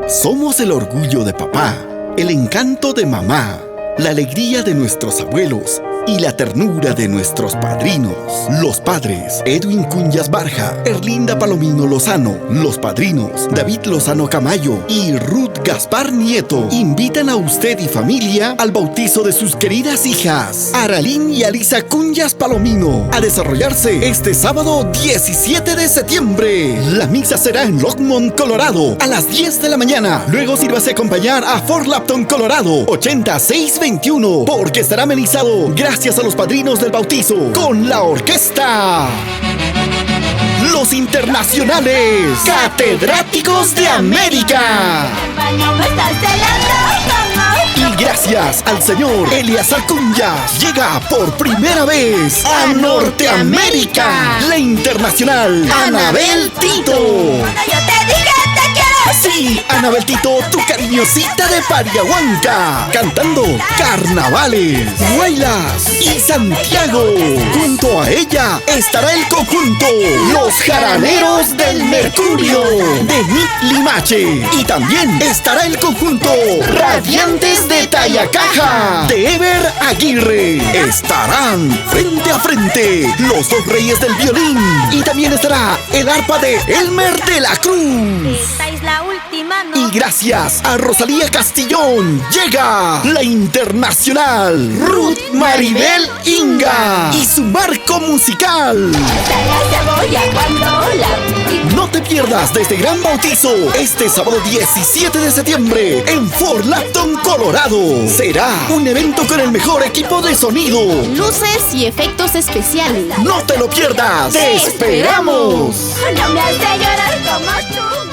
Somos el orgullo de papá, el encanto de mamá, la alegría de nuestros abuelos y la ternura de nuestros padrinos. Los padres: Edwin Cunyas Barja, Erlinda Palomino Lozano. Los padrinos: David Lozano Camayo y Ruth Gaspar Nieto. Invitan a usted y familia al bautizo de sus queridas hijas, Aralín y Alisa Cunyas Palomino, a desarrollarse este sábado 17 de septiembre. La misa será en Lockmont, Colorado, a las 10 de la mañana. Luego sírvase acompañar a Fort Lapton, Colorado, 80621, porque estará amenizado gracias a los padrinos del bautizo con la orquesta Los Internacionales Catedráticos de América. Y gracias al señor Eleazar Cunyas, llega por primera vez a Norteamérica la internacional Anabel Tito. Sí, Anabel Tito, tu cariñosita de Pariahuanca, cantando Carnavales, Huaylas y Santiago. Junto a ella estará el conjunto Los Jaraneros del Mercurio de Nick Limache. Y también estará el conjunto Radiantes de Tayacaja de Ever Aguirre. Estarán frente a frente los dos reyes del violín. Y también estará el arpa de Elmer de la Cruz. Esta es la última noche. Y gracias a Rosalía Castillón llega la internacional Ruth Maribel Inga y su marco musical. No te pierdas de este gran bautizo este sábado 17 de septiembre en Fort Lapton, Colorado. Será un evento con el mejor equipo de sonido, luces y efectos especiales. No te lo pierdas. ¡Te esperamos! No me hace llorar como tú.